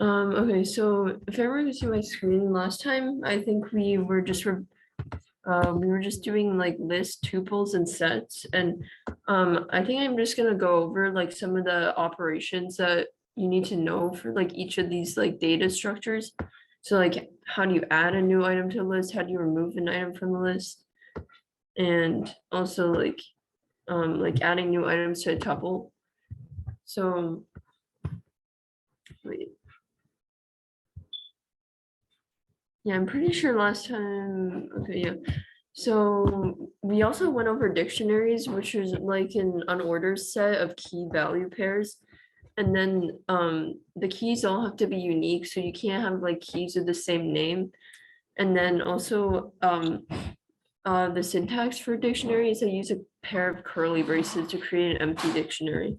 Okay, so if everyone can see my screen last time, I think we were just doing like lists, tuples, and sets, and I think I'm just gonna go over like some of the operations that you need to know for like each of these like data structures. So like, how do you add a new item to a list? How do you remove an item from the list? And also like adding new items to a tuple. So wait. Yeah, I'm pretty sure last time, okay, yeah. So we also went over dictionaries, which is like an unordered set of key value pairs. And then the keys all have to be unique, so you can't have like keys with the same name. And then also the syntax for dictionary is I use a pair of curly braces to create an empty dictionary.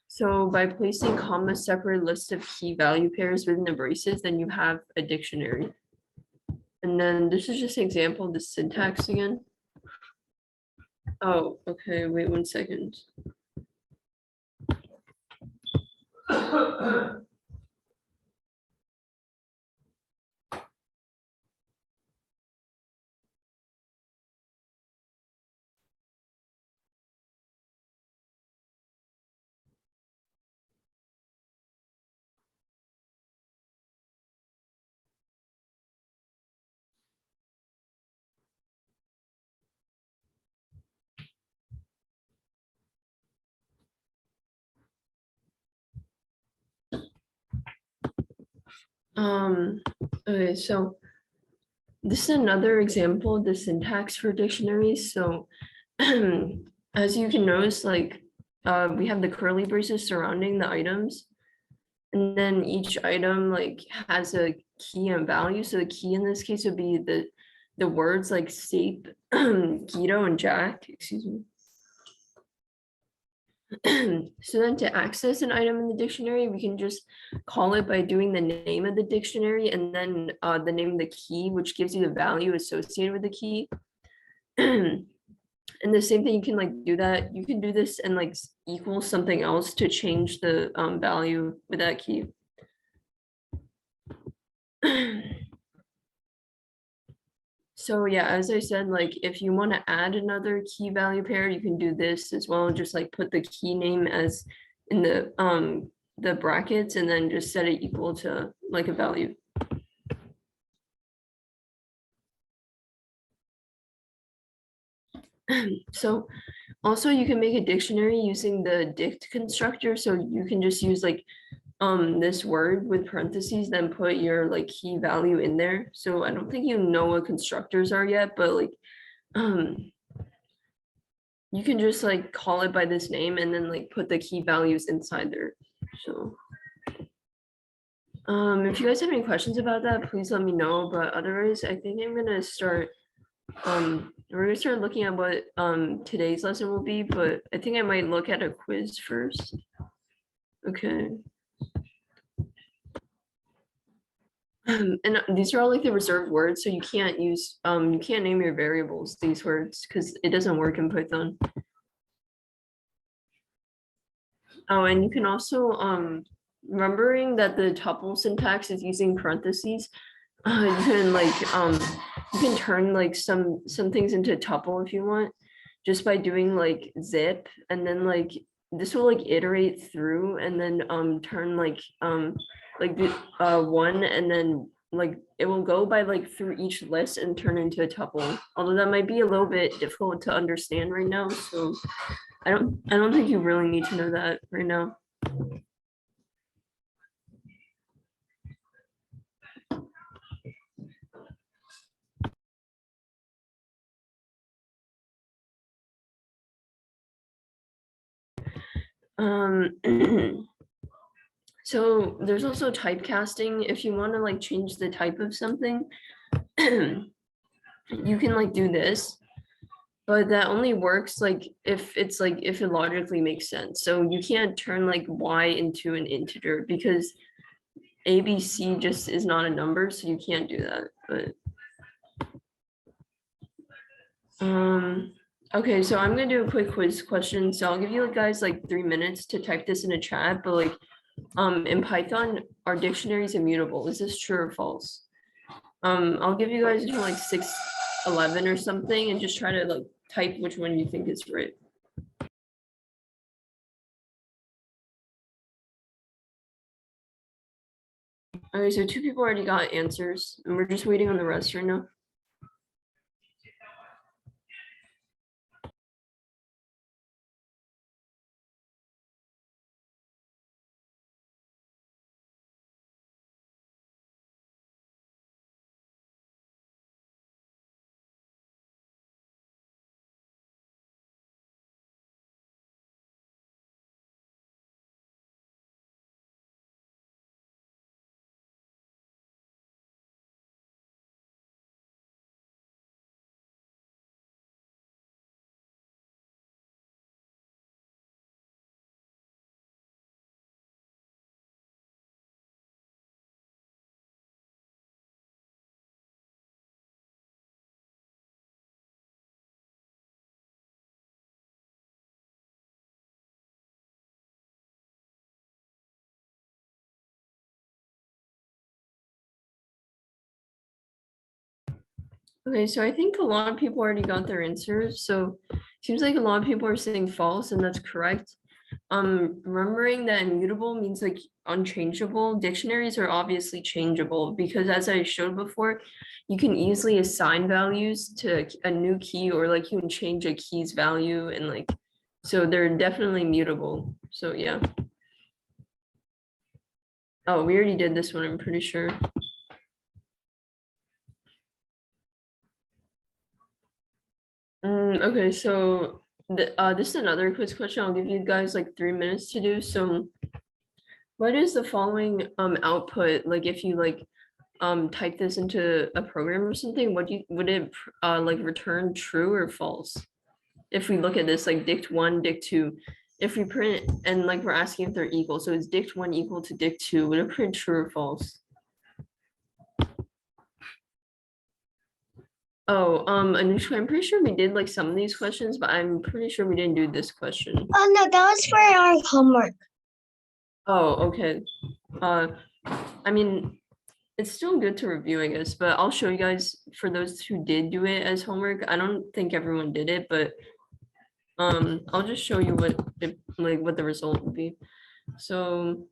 So by placing comma separate list of key value pairs within the braces, then you have a dictionary. And then this is just an example of the syntax again. Oh, okay, wait 1 second. Okay, so this is another example of the syntax for dictionaries. So as you can notice, like we have the curly braces surrounding the items. And then each item like has a key and value. So the key in this case would be the words like Sape, Guido, and Jack, excuse me. So then to access an item in the dictionary, we can just call it by doing the name of the dictionary and then the name of the key, which gives you the value associated with the key. And the same thing, you can like do that. You can do this and like equal something else to change the value with that key. So yeah, as I said, like if you want to add another key value pair, you can do this as well. Just like put the key name as in the brackets and then just set it equal to like a value. So also you can make a dictionary using the dict constructor. So you can just use like this word with parentheses, then put your like key value in there. So I don't think you know what constructors are yet, but like you can just like call it by this name and then like put the key values inside there. So if you guys have any questions about that, please let me know. But otherwise, I think I'm gonna start we're gonna start looking at what today's lesson will be, but I think I might look at a quiz first. Okay. And these are all like the reserved words, so you can't name your variables these words because it doesn't work in Python. Oh, and you can also remembering that the tuple syntax is using parentheses, you can like you can turn like some things into tuple if you want, just by doing like zip, and then like this will like iterate through and then turn like the one, and then like it will go by like through each list and turn into a tuple. Although that might be a little bit difficult to understand right now, so I don't think you really need to know that right now. So there's also typecasting. If you want to like change the type of something, you can like do this, but that only works like if it logically makes sense. So you can't turn like y into an integer because ABC just is not a number, so you can't do that. But okay, so I'm gonna do a quick quiz question. So I'll give you guys like 3 minutes to type this in a chat, but like in Python, are dictionaries immutable? Is this true or false? I'll give you guys until like 6:11 or something and just try to like type which one you think is right. Okay, so 2 people already got answers and we're just waiting on the rest right now. Okay, so I think a lot of people already got their answers. So seems like a lot of people are saying false, and that's correct. Remembering that immutable means like unchangeable. Dictionaries are obviously changeable because as I showed before, you can easily assign values to a new key or like you can change a key's value and like, so they're definitely mutable. So yeah. Oh, we already did this one, I'm pretty sure. Okay, so this is another quiz question. I'll give you guys like 3 minutes to do. So what is the following output? Like if you like type this into a program or something, would it like return true or false? If we look at this like dict1, dict2, if we print and like we're asking if they're equal, so is dict1 equal to dict2, would it print true or false? Oh, Anushka, I'm pretty sure we did like some of these questions, but I'm pretty sure we didn't do this question. Oh no, that was for our homework. Oh, okay. I mean, it's still good to review, I guess, but I'll show you guys for those who did do it as homework. I don't think everyone did it, but I'll just show you what it, like what the result would be. So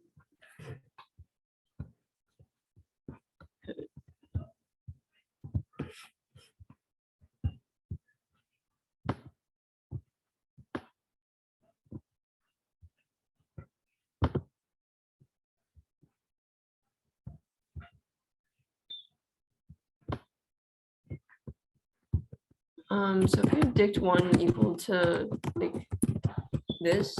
so if we have dict1 equal to like this,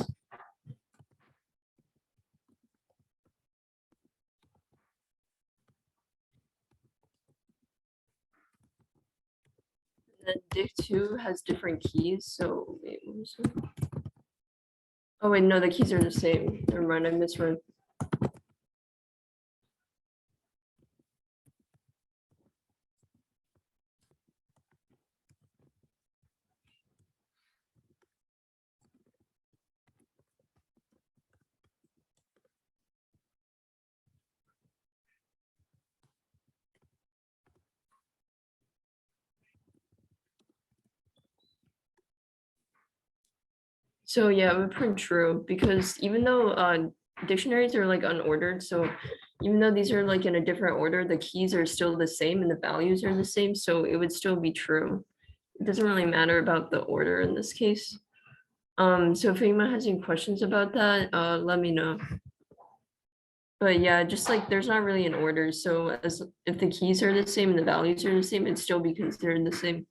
then dict2 has different keys. So wait, what was it? Oh wait, no, the keys are the same. Never mind, I misread. So yeah, it would print true because even though dictionaries are like unordered, so even though these are like in a different order, the keys are still the same and the values are the same, so it would still be true. It doesn't really matter about the order in this case. So if anyone has any questions about that, let me know. But yeah, just like there's not really an order, so as if the keys are the same and the values are the same, it'd still be considered the same.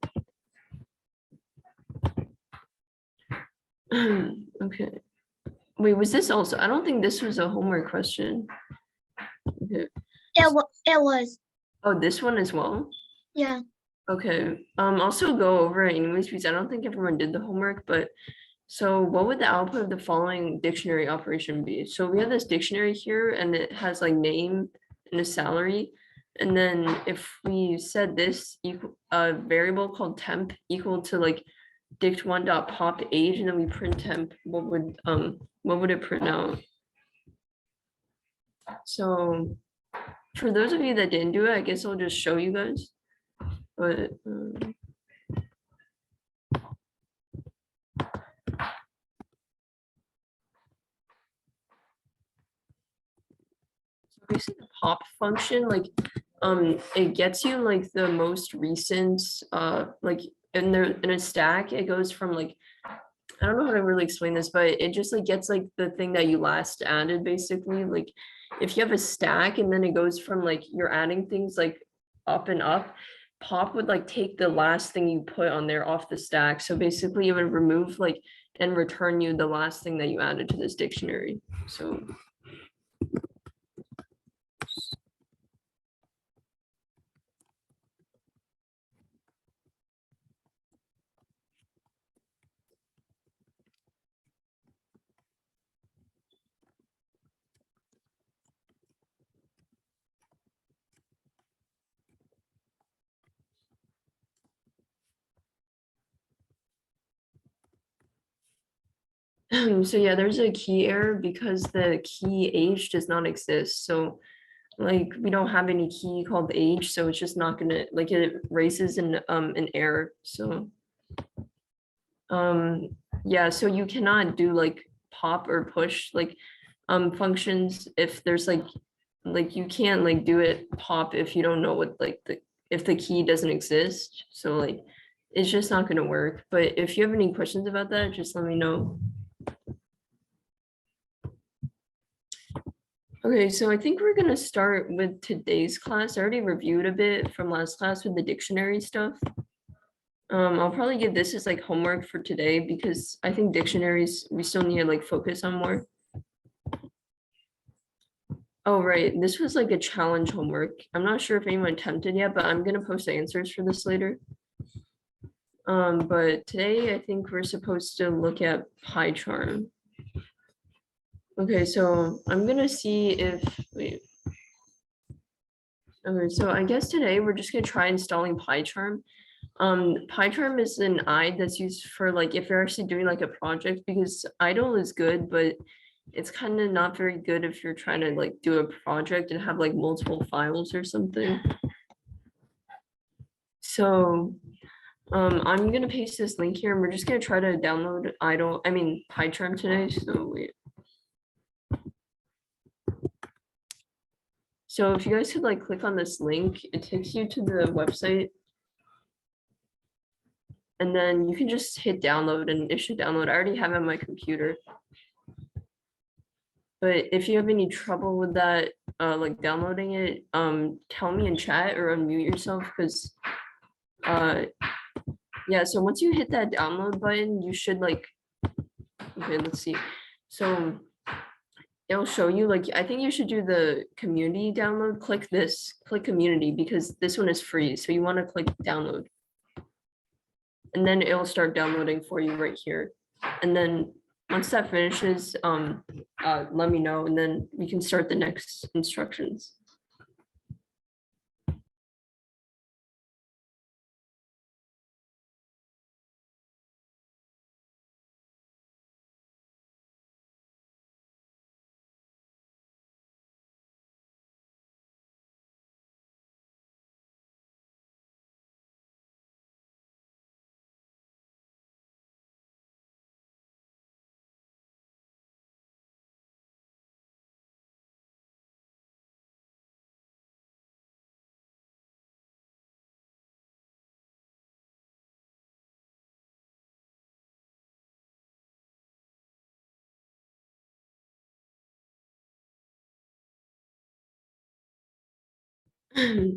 Okay. Wait, was this also? I don't think this was a homework question. Okay. It was. Oh, this one as well? Yeah. Okay, I'll still go over it anyways, because I don't think everyone did the homework, but so what would the output of the following dictionary operation be? So we have this dictionary here and it has like name and a salary. And then if we said this equal a variable called temp equal to like dict1 dot pop age and then we print temp, what would it print out? So for those of you that didn't do it, I guess I'll just show you guys. But basically the pop function, like it gets you like the most recent like in a stack, it goes from like I don't know how to really explain this, but it just like gets like the thing that you last added basically. Like if you have a stack and then it goes from like you're adding things like up and up, pop would like take the last thing you put on there off the stack. So basically it would remove like and return you the last thing that you added to this dictionary. So so yeah, there's a key error because the key age does not exist. So like we don't have any key called age, so it's just not gonna like it raises an error. So yeah, so you cannot do like pop or push like functions if there's like you can't like do it pop if you don't know what like the if the key doesn't exist. So like it's just not gonna work. But if you have any questions about that, just let me know. Okay, so I think we're gonna start with today's class. I already reviewed a bit from last class with the dictionary stuff. I'll probably give this as like homework for today because I think dictionaries we still need to like focus on more. Oh, right, this was like a challenge homework. I'm not sure if anyone attempted yet, but I'm gonna post the answers for this later. But today I think we're supposed to look at PyCharm. Okay, so I'm gonna see if, wait. Okay, so I guess today we're just gonna try installing PyCharm. PyCharm is an IDE that's used for like if you're actually doing like a project because idle is good, but it's kind of not very good if you're trying to like do a project and have like multiple files or something. So I'm gonna paste this link here and we're just gonna try to download PyCharm today. So wait. So if you guys could like click on this link, it takes you to the website. And then you can just hit download and it should download. I already have it on my computer. But if you have any trouble with that, like downloading it, tell me in chat or unmute yourself because yeah, so once you hit that download button, you should like, okay, let's see. So it'll show you like, I think you should do the community download, click this, click community because this one is free. So you want to click download. And then it'll start downloading for you right here. And then once that finishes, let me know and then we can start the next instructions.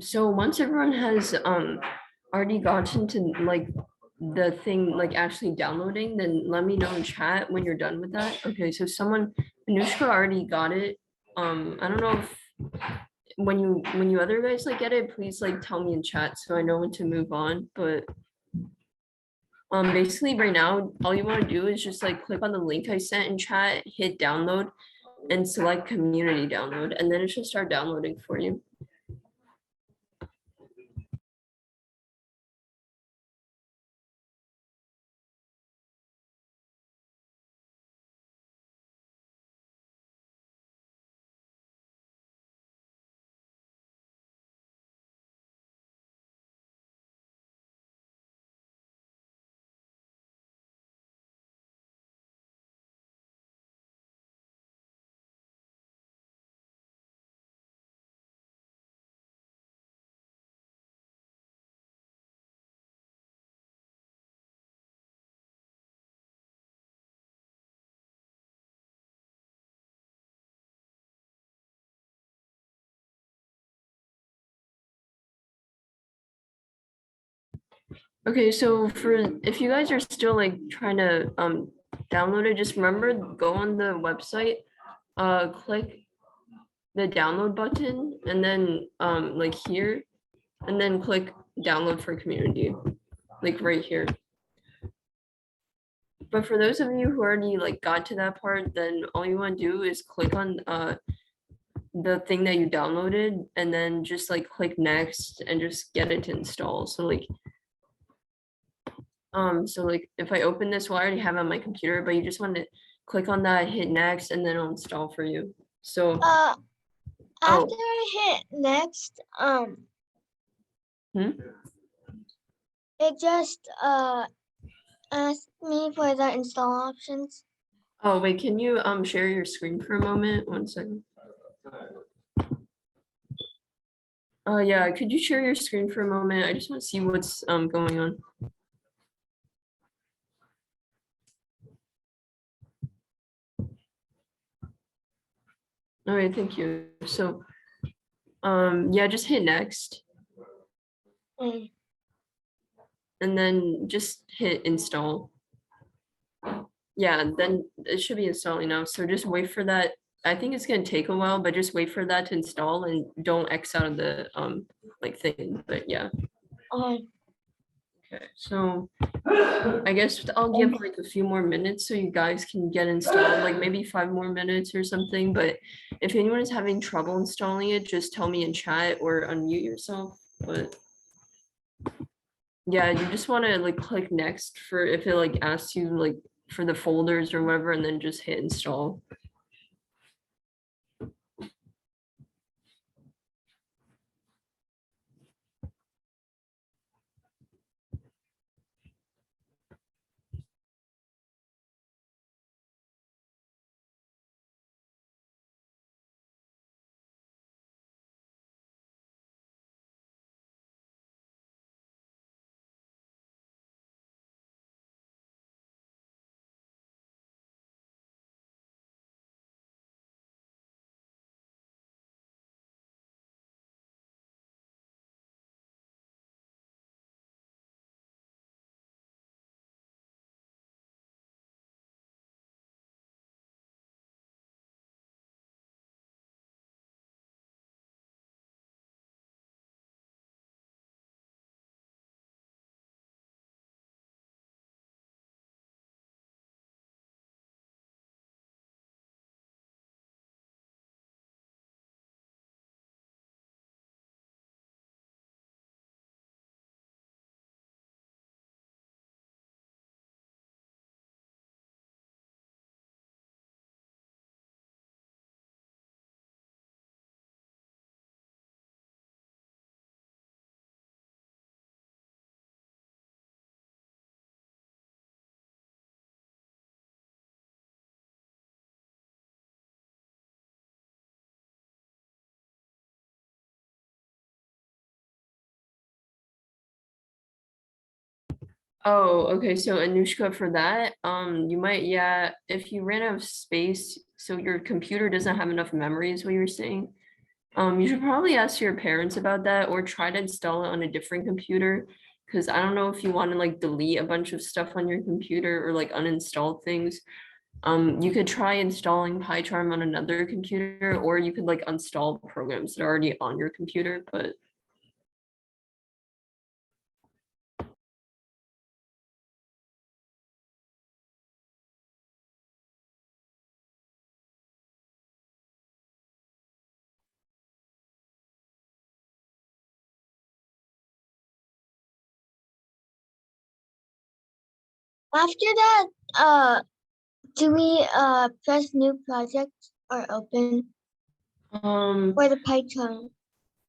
So once everyone has already gotten to like the thing like actually downloading, then let me know in chat when you're done with that. Okay, so someone Anushka already got it. I don't know if when you other guys like get it, please like tell me in chat so I know when to move on. But basically right now all you want to do is just like click on the link I sent in chat, hit download and select community download, and then it should start downloading for you. Okay, so for if you guys are still like trying to download it, just remember go on the website, click the download button and then like here and then click download for community, like right here. But for those of you who already like got to that part, then all you want to do is click on the thing that you downloaded and then just like click next and just get it to install. So like if I open this, well, I already have it on my computer, but you just want to click on that, hit next, and then it'll install for you. So After I hit next, hmm? it just asked me for the install options. Oh wait, can you share your screen for a moment? 1 second. Yeah, could you share your screen for a moment? I just want to see what's going on. All right, thank you. So yeah, just hit next Mm. and then just hit install. Yeah, then it should be installing now. So just wait for that. I think it's gonna take a while, but just wait for that to install and don't X out of the like thing. But yeah, Um, okay. So I guess I'll give like a few more minutes so you guys can get installed, like maybe 5 more minutes or something. But if anyone is having trouble installing it, just tell me in chat or unmute yourself. But yeah, you just want to like click next for if it like asks you like for the folders or whatever, and then just hit install. Oh, okay. So Anushka, for that, you might, yeah, if you ran out of space, so your computer doesn't have enough memory, is what you're saying. You should probably ask your parents about that or try to install it on a different computer. Because I don't know if you want to like delete a bunch of stuff on your computer or like uninstall things. You could try installing PyCharm on another computer, or you could like install programs that are already on your computer, but After that, do we press new project or open um for the Python?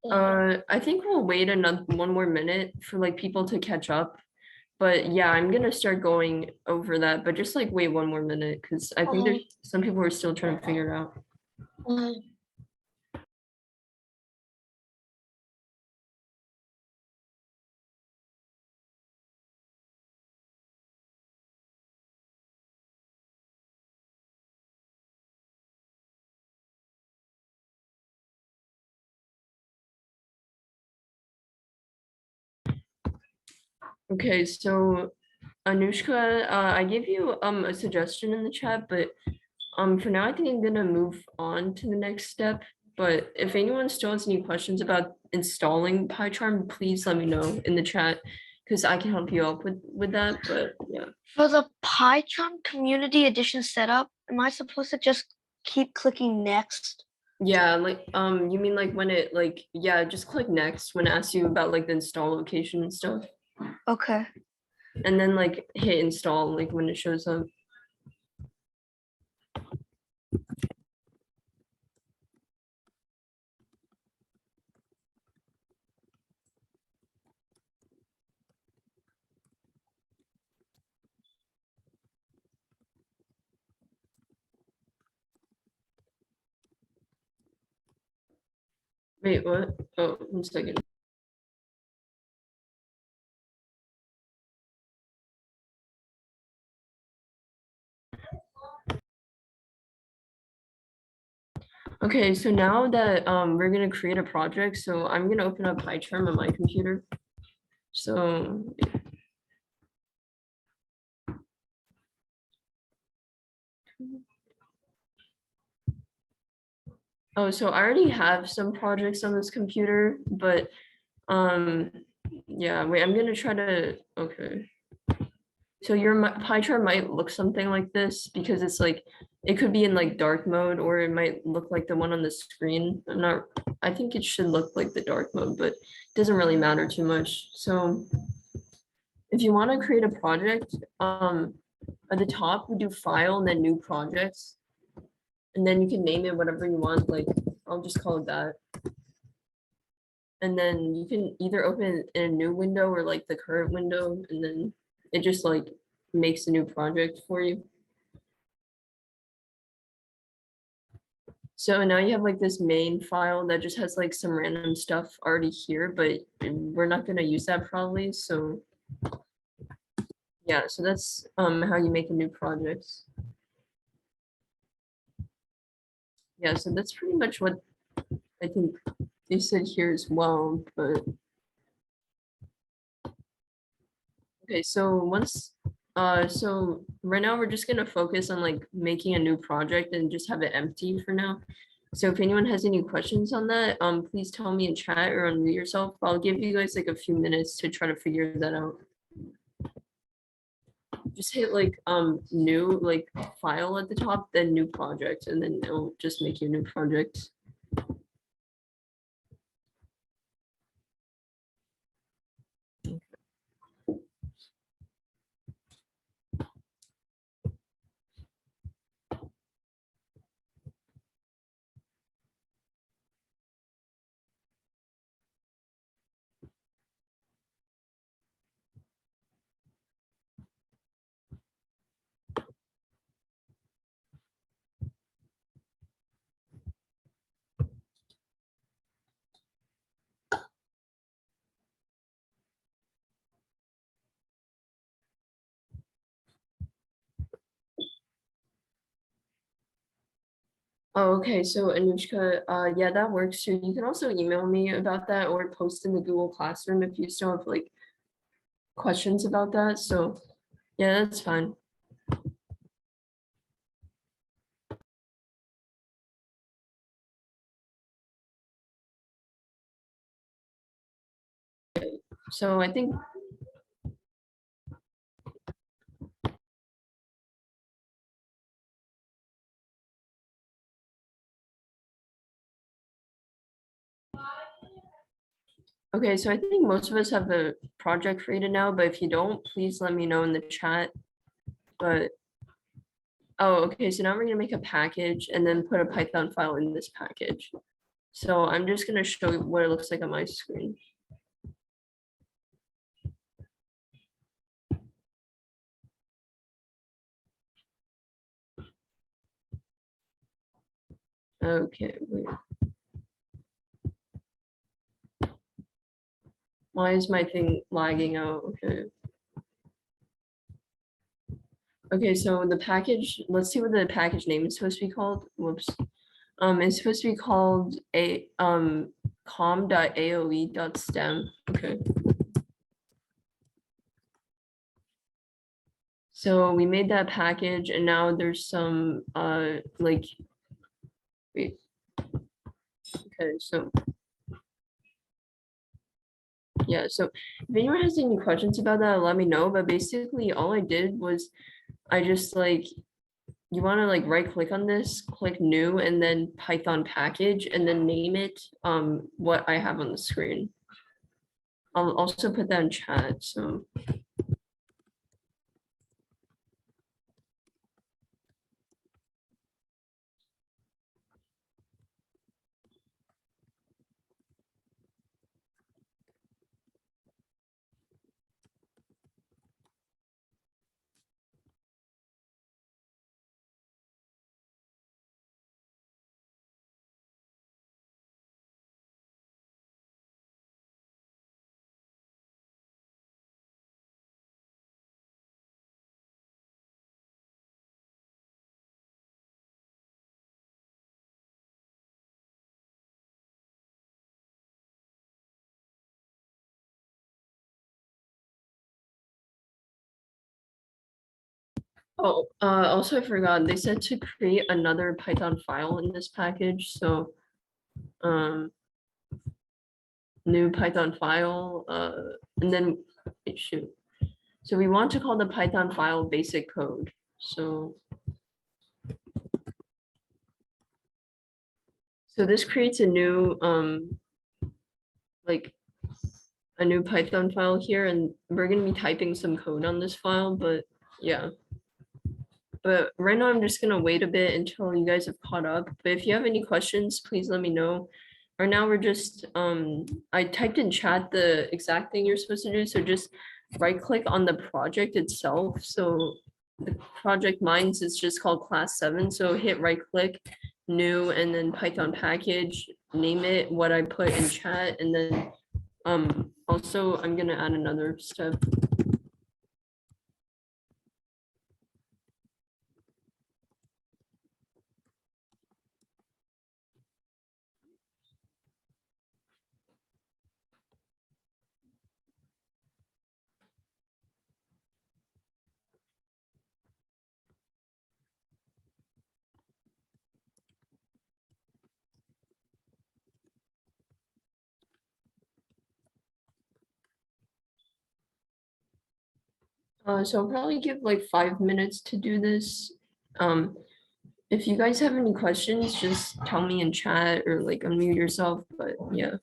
I think we'll wait another 1 more minute for like people to catch up. But yeah, I'm gonna start going over that, but just like wait 1 more minute because I think there's some people who are still trying to figure it out. Uh, Okay, so Anushka, I gave you a suggestion in the chat, but for now I think I'm gonna move on to the next step. But if anyone still has any questions about installing PyCharm, please let me know in the chat because I can help you out with that. But yeah. For the PyCharm community edition setup, am I supposed to just keep clicking next? Yeah, like you mean like when it like yeah, just click next when it asks you about like the install location and stuff. Okay. And then like hit install like when it shows up. Wait, what? Oh, 1 second. Okay, so now that we're gonna create a project, so I'm gonna open up PyCharm on my computer. So oh, so I already have some projects on this computer, but yeah, wait, I'm gonna try to okay. So your pie chart might look something like this because it's like it could be in like dark mode or it might look like the one on the screen. I think it should look like the dark mode, but it doesn't really matter too much. So if you want to create a project, at the top we do file and then new projects. And then you can name it whatever you want, like I'll just call it that. And then you can either open it in a new window or like the current window, and then it just like makes a new project for you. So now you have like this main file that just has like some random stuff already here, but we're not gonna use that probably, so. Yeah, so that's how you make a new project. Yeah, so that's pretty much what I think they said here as well, but. Okay, so so right now we're just gonna focus on like making a new project and just have it empty for now. So if anyone has any questions on that, please tell me in chat or unmute yourself. I'll give you guys like a few minutes to try to figure that out. Just hit like new like file at the top, then new project, and then it'll just make you a new project. Oh, okay. So Anushka, yeah, that works too. You can also email me about that or post in the Google Classroom if you still have like questions about that. So yeah, that's fine. So I think okay, so I think most of us have the project created now, but if you don't, please let me know in the chat. But oh, okay, so now we're gonna make a package and then put a Python file in this package. So I'm just gonna show you what it looks like on my screen. Okay, wait. Why is my thing lagging out? Okay. Okay, so the package, let's see what the package name is supposed to be called. Whoops. It's supposed to be called a com.aoe.stem. Okay. So we made that package and now there's some like wait. Okay, so yeah, so if anyone has any questions about that, let me know. But basically all I did was I just like you want to like right click on this, click new and then Python package and then name it what I have on the screen. I'll also put that in chat. So oh, also I forgot they said to create another Python file in this package. So um new Python file and then wait, shoot. So we want to call the Python file basic code. So this creates a new like a new Python file here and we're gonna be typing some code on this file, but yeah. But right now I'm just gonna wait a bit until you guys have caught up. But if you have any questions, please let me know. Right now we're just I typed in chat the exact thing you're supposed to do. So just right click on the project itself. So the project mines is just called class 7. So hit right click, new, and then Python package, name it what I put in chat, and then also I'm gonna add another step. So I'll probably give like 5 minutes to do this. If you guys have any questions, just tell me in chat or like unmute yourself, but yeah.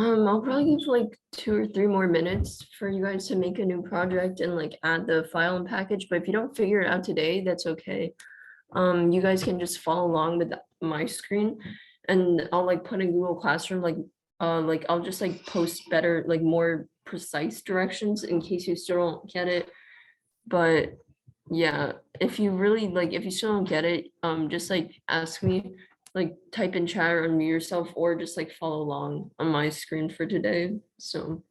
I'll probably give like 2 or 3 more minutes for you guys to make a new project and like add the file and package. But if you don't figure it out today, that's okay. You guys can just follow along with my screen and I'll like put in Google Classroom, like I'll just like post better, like more precise directions in case you still don't get it. But yeah, if you really like, if you still don't get it, just like ask me, like type in chat or unmute yourself or just like follow along on my screen for today. So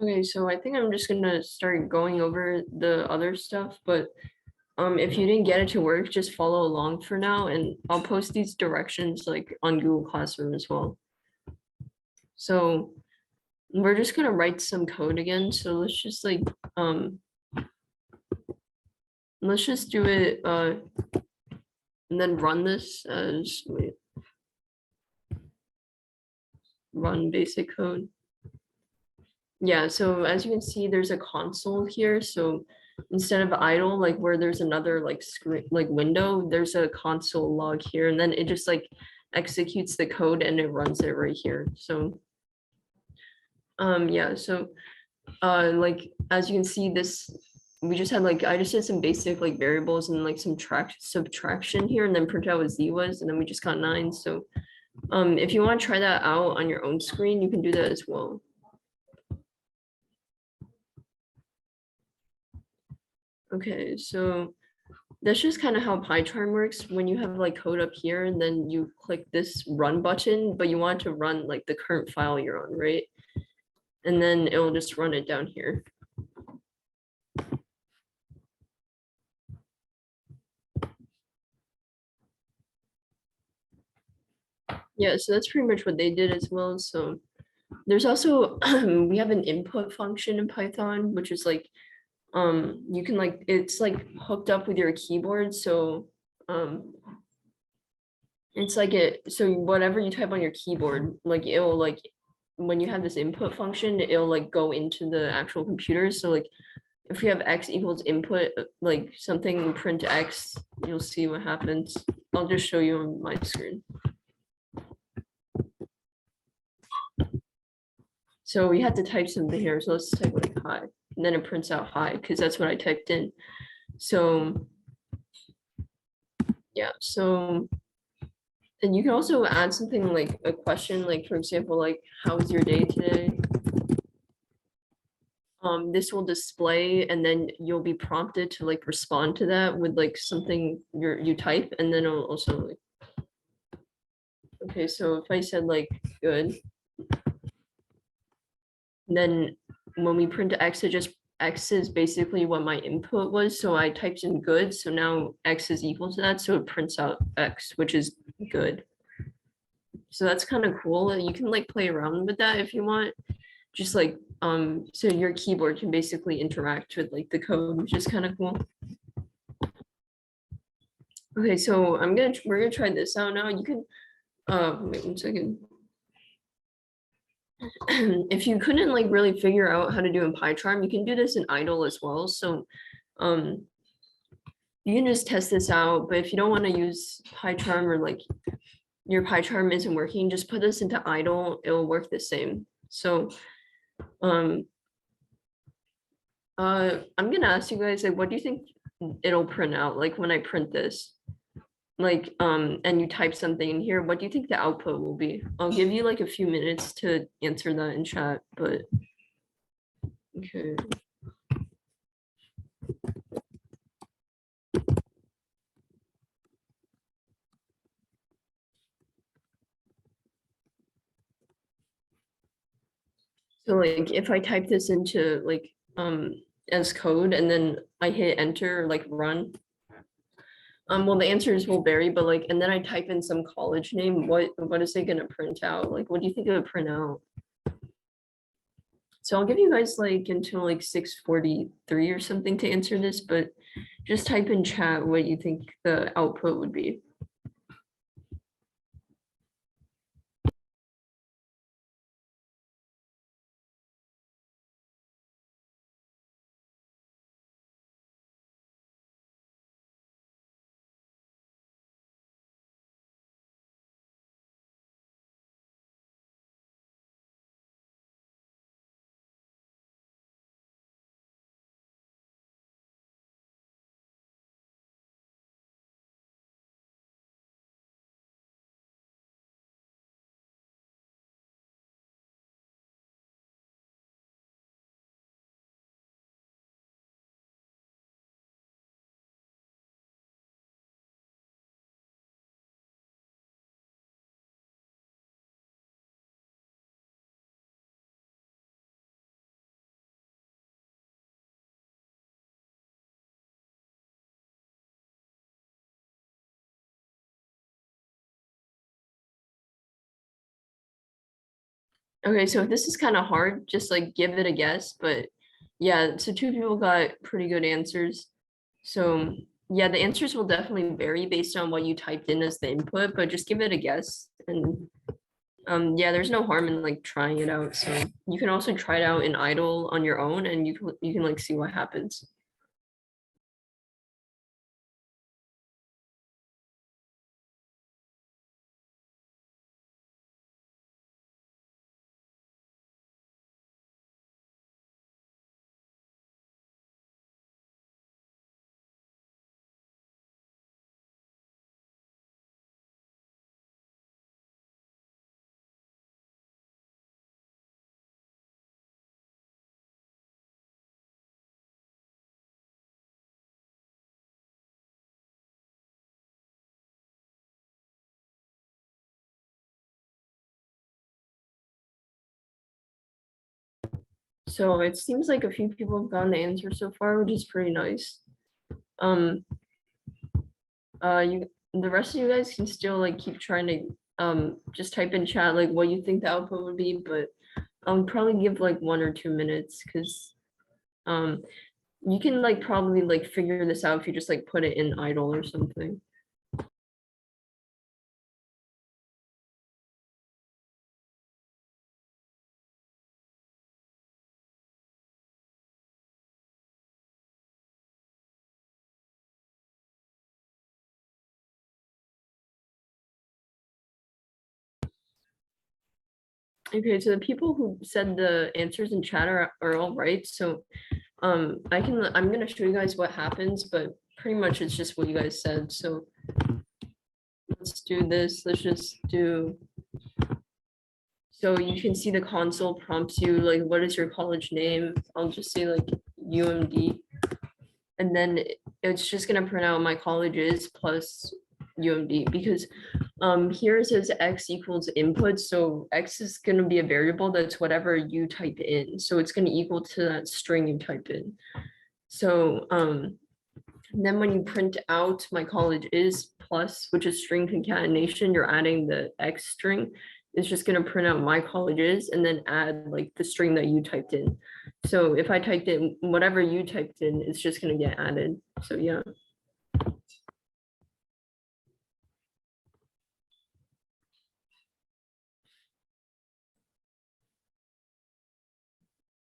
Okay, so I think I'm just gonna start going over the other stuff, but if you didn't get it to work, just follow along for now, and I'll post these directions like on Google Classroom as well. So we're just gonna write some code again. So let's just like let's just do it and then run this as wait, run basic code. Yeah, so as you can see, there's a console here. So instead of idle, like where there's another like screen, like window, there's a console log here, and then it just like executes the code and it runs it right here. So yeah, so like as you can see, this we just had like I just did some basic like variables and like some subtraction here, and then print out what z was, and then we just got 9. So if you want to try that out on your own screen, you can do that as well. Okay, so that's just kind of how PyCharm works. When you have like code up here and then you click this run button, but you want to run like the current file you're on, right? And then it'll just run it down here. Yeah, so that's pretty much what they did as well. So there's also we have an input function in Python, which is like you can like it's like hooked up with your keyboard. So it's like so whatever you type on your keyboard, like it'll like when you have this input function, it'll like go into the actual computer. So like if we have x equals input, like something print x, you'll see what happens. I'll just show you on my screen. So we had to type something here. So let's type like hi, and then it prints out hi because that's what I typed in. So yeah, so and you can also add something like a question, like for example, like how was your day today? This will display, and then you'll be prompted to like respond to that with like something you type, and then it'll also like. Okay, so if I said like good, then when we print x, it just x is basically what my input was. So I typed in good, so now x is equal to that, so it prints out x, which is good. So that's kind of cool. You can like play around with that if you want. Just like so your keyboard can basically interact with like the code, which is kind of cool. Okay, so we're gonna try this out now. You can wait 1 second. If you couldn't like really figure out how to do in PyCharm, you can do this in idle as well. So you can just test this out, but if you don't want to use PyCharm or like your PyCharm isn't working, just put this into idle, it'll work the same. So I'm gonna ask you guys like what do you think it'll print out like when I print this? Like and you type something in here, what do you think the output will be? I'll give you like a few minutes to answer that in chat, but okay. So like if I type this into like as code and then I hit enter like run, well the answers will vary, but like and then I type in some college name, what is it gonna print out? Like what do you think it would print out? So I'll give you guys like until like 6:43 or something to answer this, but just type in chat what you think the output would be. Okay, so if this is kind of hard, just like give it a guess, but yeah, so two people got pretty good answers. So yeah, the answers will definitely vary based on what you typed in as the input, but just give it a guess. And yeah, there's no harm in like trying it out. So you can also try it out in idle on your own and you can like see what happens. So it seems like a few people have gotten the answer so far, which is pretty nice. Um, you the rest of you guys can still like keep trying to just type in chat like what you think the output would be, but probably give like 1 or 2 minutes because um you can like probably like figure this out if you just like put it in idle or something. Okay, so the people who said the answers in chat are all right. So I'm gonna show you guys what happens, but pretty much it's just what you guys said. So let's do this. Let's just do. So you can see the console prompts you like, what is your college name? I'll just say like UMD. And then it's just gonna print out my colleges plus UMD because here it says X equals input. So X is gonna be a variable that's whatever you type in. So it's gonna equal to that string you type in. So then when you print out my college is plus, which is string concatenation, you're adding the X string. It's just gonna print out my colleges and then add like the string that you typed in. So if I typed in whatever you typed in, it's just gonna get added. So yeah.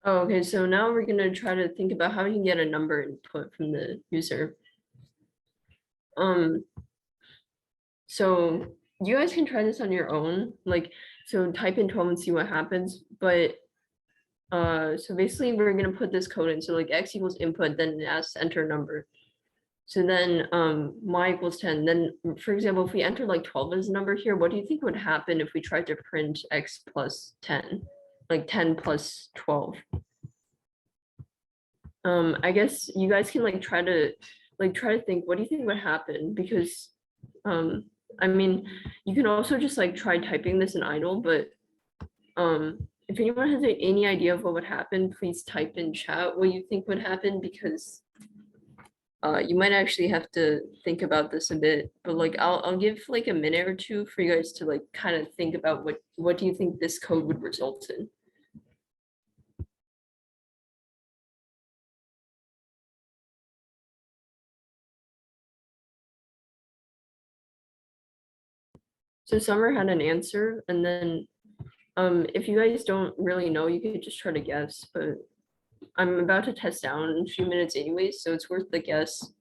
Oh, okay, so now we're gonna try to think about how we can get a number input from the user. So you guys can try this on your own, like, so type in 12 and see what happens, but so basically we're gonna put this code in, so like X equals input, then it asks to enter a number. So then Y equals 10, then for example, if we enter like 12 as a number here, what do you think would happen if we tried to print X plus 10, like 10 plus 12? I guess you guys can like try to think, what do you think would happen? Because I mean, you can also just like try typing this in idle, but if anyone has any idea of what would happen, please type in chat what you think would happen, because you might actually have to think about this a bit, but like I'll give like a minute or two for you guys to like kind of think about what do you think this code would result in. So Summer had an answer, and then if you guys don't really know, you could just try to guess, but I'm about to test out in a few minutes anyways, so it's worth the guess.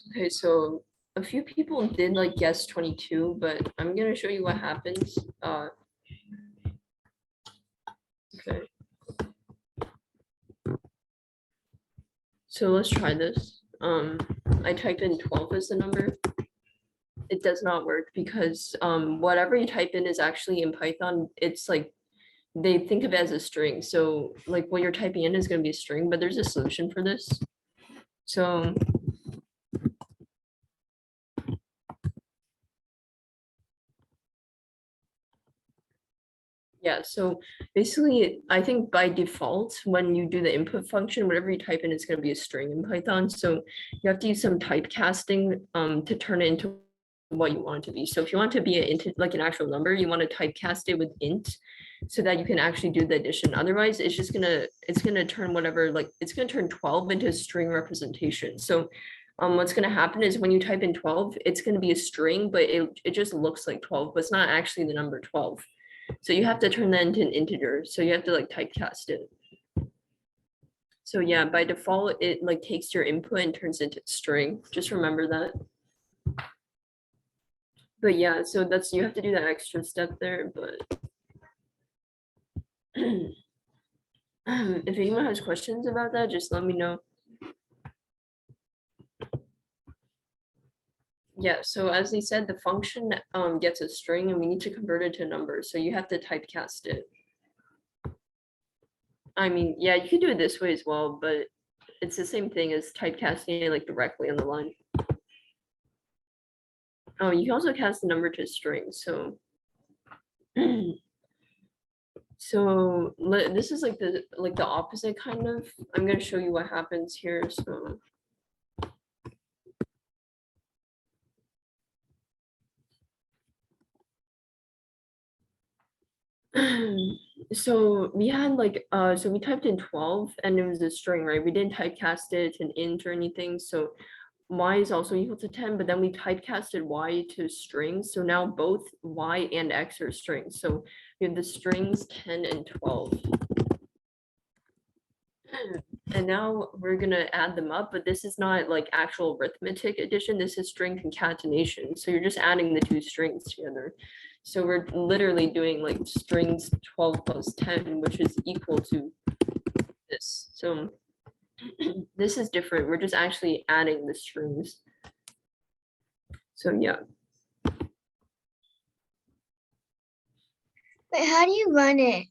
Okay, so a few people did like guess 22, but I'm gonna show you what happens. Okay. So let's try this. I type in 12 as the number, it does not work because whatever you type in is actually in Python, it's like they think of it as a string. So like what you're typing in is going to be a string, but there's a solution for this. So yeah, so basically, I think by default, when you do the input function, whatever you type in is going to be a string in Python. So you have to use some typecasting to turn it into what you want it to be. So if you want it to be like an actual number, you want to typecast it with int so that you can actually do the addition. Otherwise, it's gonna turn whatever, like it's gonna turn 12 into a string representation. So what's gonna happen is when you type in 12, it's gonna be a string, but it just looks like 12, but it's not actually the number 12. So you have to turn that into an integer. So you have to like typecast it. So yeah, by default, it like takes your input and turns it into a string. Just remember that. But yeah, so that's, you have to do that extra step there, but if anyone has questions about that, just let me know. Yeah, so as they said, the function gets a string and we need to convert it to a number. So you have to typecast it. I mean, yeah, you can do it this way as well, but it's the same thing as typecasting it like directly on the line. Oh, you can also cast the number to a string. So, so this is like the opposite kind of. I'm gonna show you what happens here. So. So we had like so we typed in 12 and it was a string, right? We didn't typecast it to an int or anything. So y is also equal to 10, but then we typecasted y to strings. So now both y and x are strings. So we have the strings 10 and 12. And now we're gonna add them up, but this is not like actual arithmetic addition. This is string concatenation. So you're just adding the two strings together. So we're literally doing like strings 12 plus 10, which is equal to this. So this is different. We're just actually adding the strings. So yeah. Wait, how do you run it?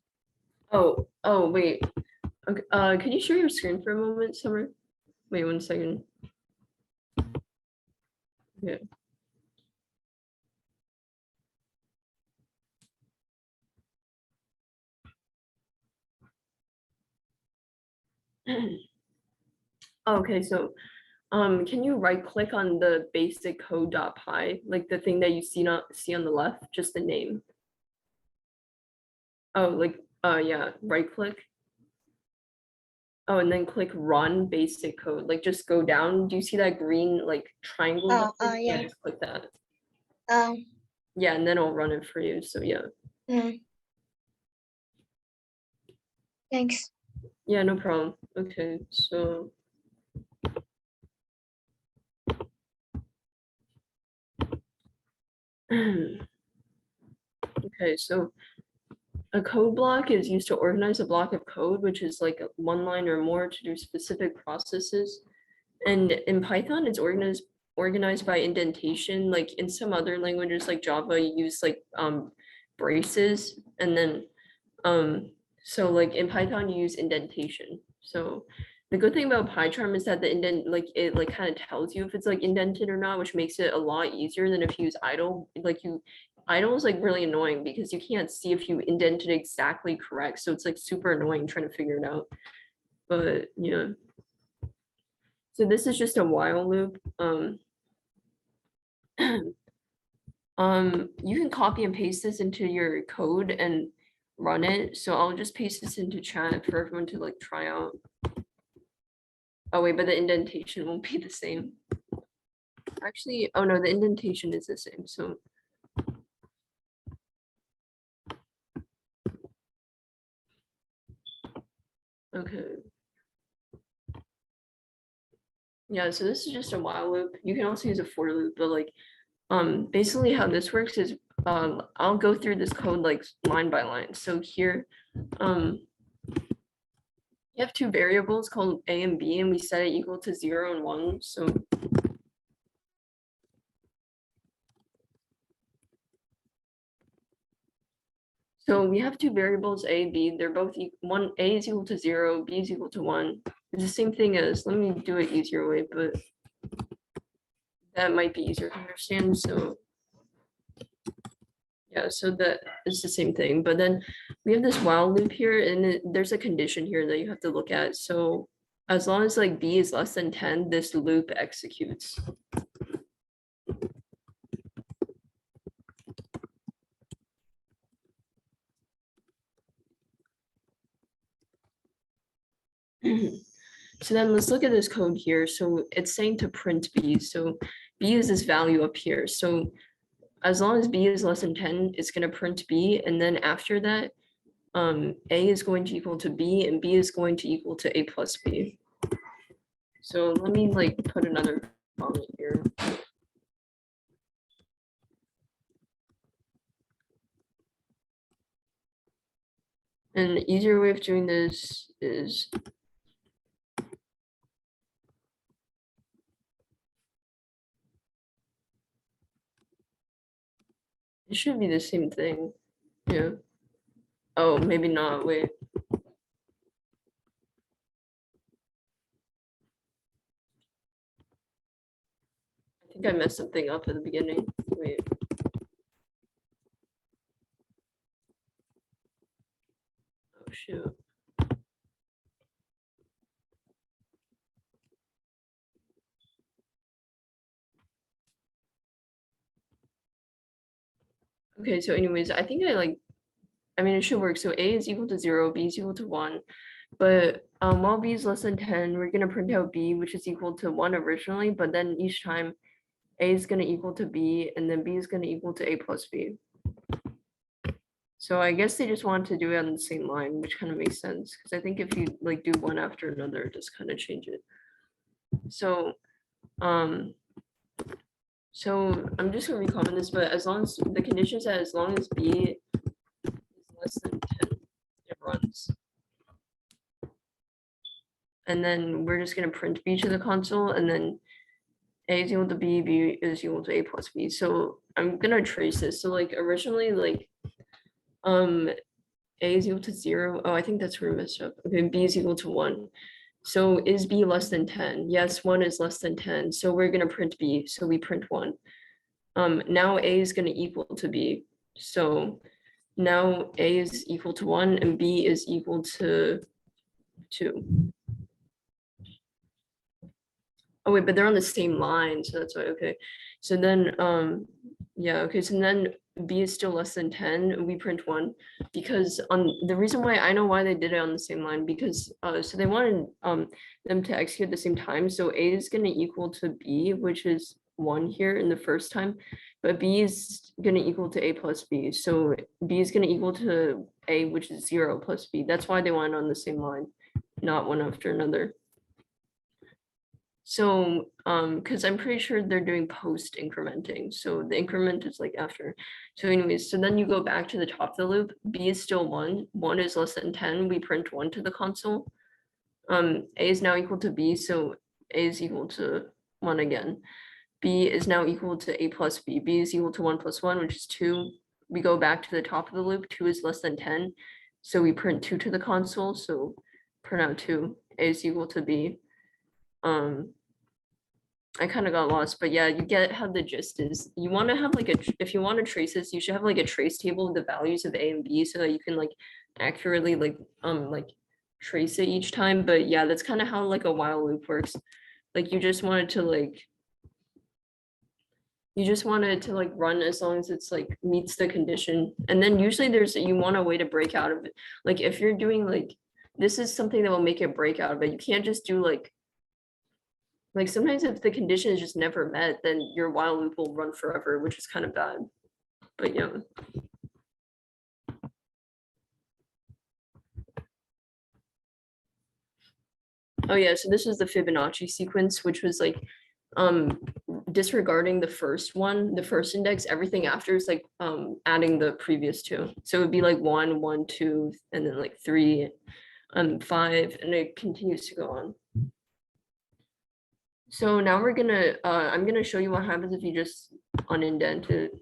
Oh, wait. Okay, could you share your screen for a moment, Summer? Wait 1 second. Yeah. Okay, so can you right click on the basic code.py, like the thing that you see on the left, just the name? Oh, like yeah, right click. Oh, and then click run basic code. Like just go down. Do you see that green like triangle? Oh, button? yeah. Just click that. Um, Yeah, and then it'll run it for you. So yeah. Thanks. Yeah, no problem. Okay, so okay, so a code block is used to organize a block of code, which is like one line or more to do specific processes. And in Python, it's organized by indentation. Like in some other languages like Java, you use like braces, and then so like in Python you use indentation. So the good thing about PyCharm is that the indent, like it like kind of tells you if it's like indented or not, which makes it a lot easier than if you use idle. Idle is like really annoying because you can't see if you indented exactly correct. So it's like super annoying trying to figure it out. But yeah. So this is just a while loop. You can copy and paste this into your code and run it. So I'll just paste this into chat for everyone to like try out. Oh wait, but the indentation won't be the same. Actually, oh no, the indentation is the same. So okay. Yeah, so this is just a while loop. You can also use a for loop, but like basically how this works is I'll go through this code like line by line. So here you have two variables called a and b, and we set it equal to 0 and 1. So So we have two variables, A and B. They're both one, A is equal to 0, B is equal to 1. It's the same thing as, let me do it easier way, but that might be easier to understand. So yeah, so that is the same thing. But then we have this while loop here, and there's a condition here that you have to look at. So as long as like B is less than 10, this loop executes. So then let's look at this code here. So it's saying to print B. So B is this value up here. So as long as B is less than 10, it's going to print B. And then after that, A is going to equal to B and B is going to equal to A plus B. So let me like put another comment here. And the easier way of doing this is it should be the same thing. Yeah. Oh, maybe not. Wait. I think I messed something up at the beginning. Wait. Oh, shoot. Okay, so anyways, I think I mean, it should work. So A is equal to 0, B is equal to 1. But while B is less than 10, we're going to print out B, which is equal to 1 originally. But then each time A is going to equal to B, and then B is going to equal to A plus B. So I guess they just want to do it on the same line, which kind of makes sense. Because I think if you like do one after another, just kind of change it. So I'm just gonna recomment this, but as long as the condition says as long as B is less than 10, it runs. And then we're just gonna print B to the console, and then A is equal to B, B is equal to A plus B. So I'm gonna trace this. So like originally, like A is equal to 0. Oh, I think that's where we messed up. Okay, B is equal to 1. So is B less than 10? Yes, 1 is less than 10. So we're gonna print B. So we print 1. Now A is gonna equal to B. So now A is equal to 1 and B is equal to 2. Oh wait, but they're on the same line, so that's why. Okay. So then yeah, okay, so then B is still less than 10, we print 1 because on the reason why I know why they did it on the same line, because so they wanted them to execute at the same time. So A is gonna equal to B, which is 1 here in the first time, but B is gonna equal to A plus B. So B is gonna equal to A, which is 0 plus B. That's why they want it on the same line, not one after another. So, because I'm pretty sure they're doing post incrementing. So the increment is like after. So anyways, so then you go back to the top of the loop. B is still 1. 1 is less than 10. We print 1 to the console. A is now equal to B. So A is equal to 1 again. B is now equal to A plus B. B is equal to 1 plus 1, which is 2. We go back to the top of the loop. 2 is less than 10. So we print 2 to the console. So print out 2. A is equal to B. I kind of got lost, but yeah, you get how the gist is. You want to have like if you want to trace this, you should have like a trace table of the values of A and B so that you can like accurately like trace it each time. But yeah, that's kind of how like a while loop works. Like you just want it to run as long as it's like meets the condition. And then usually you want a way to break out of it. Like if you're doing like this is something that will make it break out of it. You can't just do like sometimes if the condition is just never met, then your while loop will run forever, which is kind of bad. But yeah. Oh yeah, so this was the Fibonacci sequence, which was like disregarding the first one, the first index, everything after is like adding the previous two. So it would be like 1, 1, 2, and then like 3, 5, and it continues to go on. So now we're gonna, I'm gonna show you what happens if you just unindent it.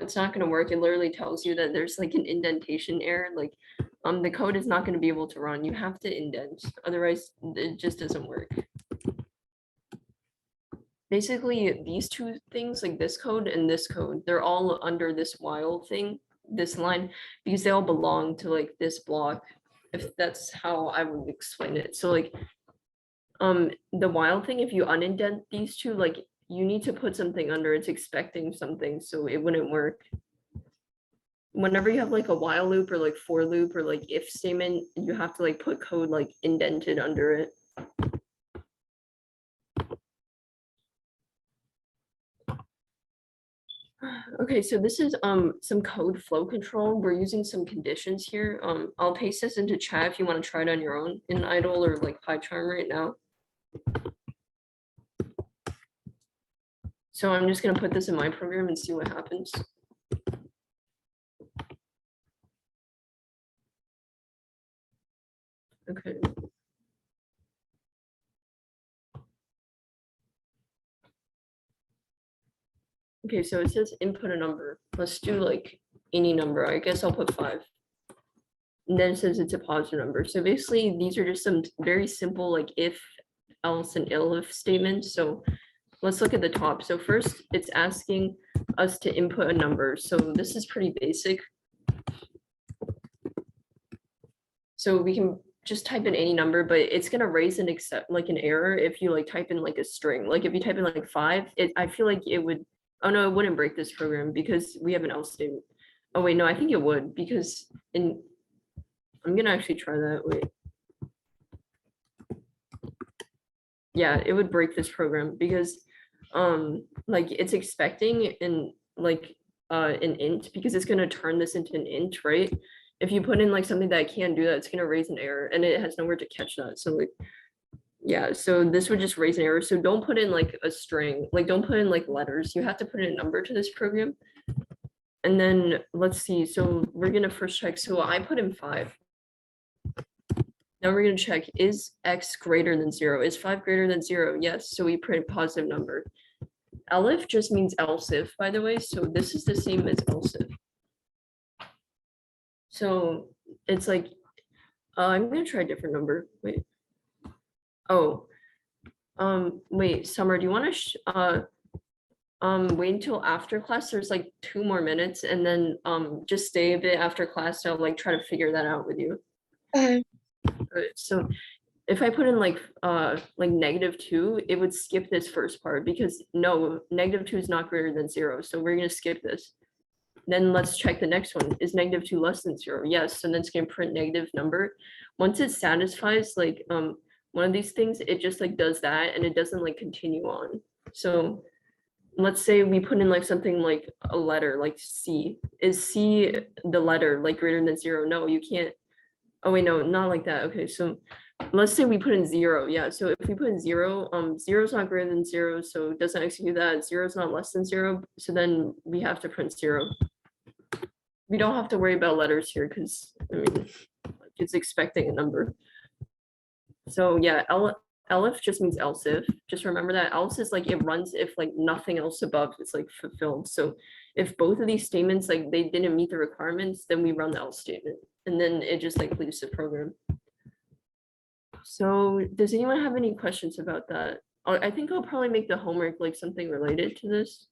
it's not gonna work. It literally tells you that there's like an indentation error, like the code is not gonna be able to run. You have to indent, otherwise it just doesn't work. Basically, these two things, like this code and this code, they're all under this while thing, this line, because they all belong to like this block, if that's how I would explain it. So like the while thing, if you unindent these two, like you need to put something under, it's expecting something, so it wouldn't work. Whenever you have like a while loop or like for loop or like if statement, you have to like put code like indented under it. Okay, so this is some code flow control. We're using some conditions here. I'll paste this into chat if you want to try it on your own in idle or like PyCharm right now. So I'm just gonna put this in my program and see what happens. Okay. Okay, so it says input a number. Let's do like any number. I guess I'll put 5. And then it says it's a positive number. So basically these are just some very simple like if, else, and if statements. So let's look at the top. So first it's asking us to input a number. So this is pretty basic. So we can just type in any number, but it's gonna raise an except like an error if you like type in like a string. Like if you type in like 5, I feel like it would, oh no, it wouldn't break this program because we have an else statement. Oh wait, no, I think it would because I'm gonna actually try that. Wait. Yeah, it would break this program because like it's expecting in like an int because it's gonna turn this into an int, right? If you put in like something that can't do that, it's gonna raise an error and it has nowhere to catch that. So like, yeah, so this would just raise an error. So don't put in like a string, like don't put in like letters. You have to put in a number to this program. And then let's see. So we're gonna first check. So I put in 5. Now we're gonna check, is x greater than 0? Is 5 greater than 0? Yes, so we print positive number. Elif just means else if, by the way, so this is the same as else if. So it's like, I'm gonna try a different number, wait. Oh, wait, Summer, do you wanna wait until after class? There's like 2 more minutes and then just stay a bit after class, so I'll like try to figure that out with you. So if I put in like -2, it would skip this first part because no, -2 is not greater than 0. So we're gonna skip this. Then let's check the next one. Is -2 less than 0? Yes. So then it's gonna print negative number. Once it satisfies like one of these things, it just like does that and it doesn't like continue on. So let's say we put in like something like a letter like C. Is C the letter like greater than 0? No, you can't. Oh wait, no, not like that. Okay, so let's say we put in 0. Yeah, so if we put in 0, 0 is not greater than 0, so it doesn't execute that. 0 is not less than 0, so then we have to print 0. We don't have to worry about letters here because I mean it's expecting a number. So yeah, elif just means else if. Just remember that else is like it runs if like nothing else above is like fulfilled. So if both of these statements like they didn't meet the requirements, then we run the else statement and then it just like leaves the program. So does anyone have any questions about that? I think I'll probably make the homework like something related to this.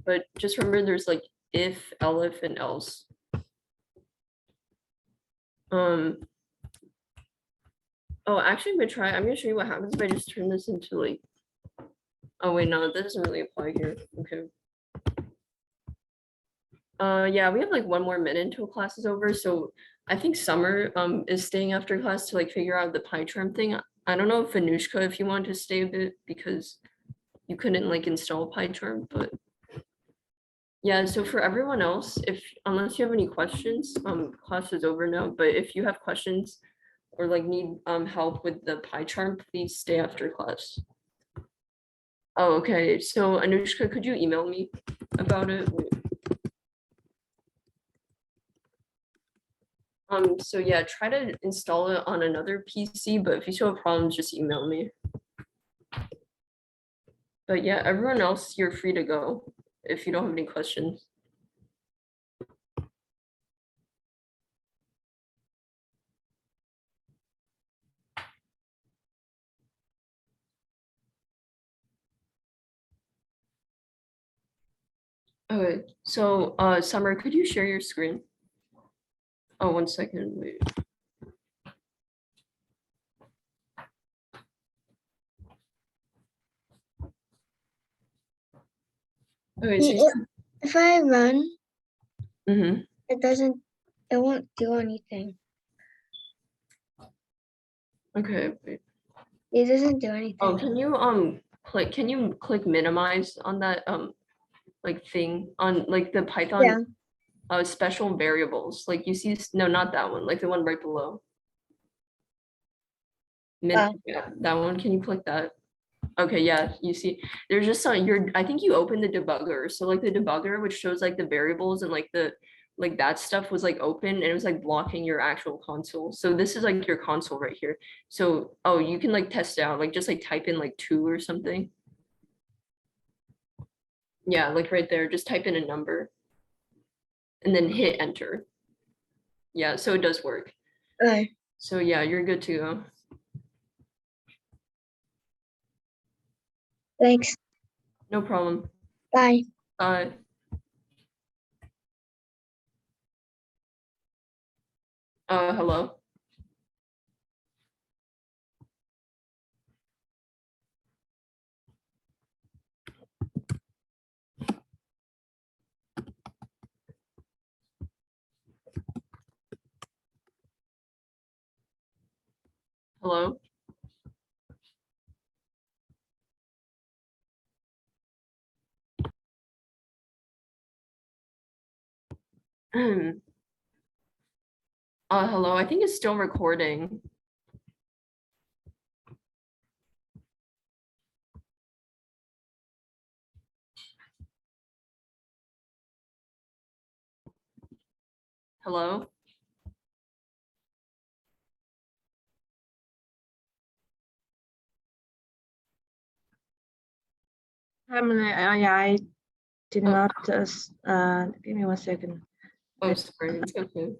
But just remember there's like if, elif, and else. Oh, actually, I'm gonna show you what happens if I just turn this into like, oh wait, no, that doesn't really apply here. Okay. Yeah, we have like 1 more minute until class is over. So I think Summer is staying after class to like figure out the PyCharm thing. I don't know if Anushka, if you want to stay a bit because you couldn't like install PyCharm, but yeah, so for everyone else, unless you have any questions, class is over now, but if you have questions or like need help with the PyCharm, please stay after class. Oh, okay. So Anushka, could you email me about it? So yeah, try to install it on another PC, but if you still have problems, just email me. But yeah, everyone else, you're free to go if you don't have any questions. Okay, so Summer, could you share your screen? Oh, 1 second, wait. Okay, so Yeah, if I run, mm-hmm. it won't do anything. Okay, wait. It doesn't do Oh, anything. can you click minimize on that like thing on like the Python Yeah, special variables? Like you see no, not that one, like the one right below. Yeah, that one. Can you click that? Okay, yeah, you see, there's just some I think you opened the debugger. So like the debugger, which shows like the variables and like the like that stuff was like open and it was like blocking your actual console. So this is like your console right here. So oh, you can like test it out, like just like type in like 2 or something. Yeah, like right there, just type in a number and then hit enter. Yeah, so it does work. okay, So yeah, you're good to go. thanks. No problem. Bye. Uh, hello. Hello. Hello. I think it's still recording. Hello. I did Oh. not, give me 1 second. Oh, sorry. It's okay.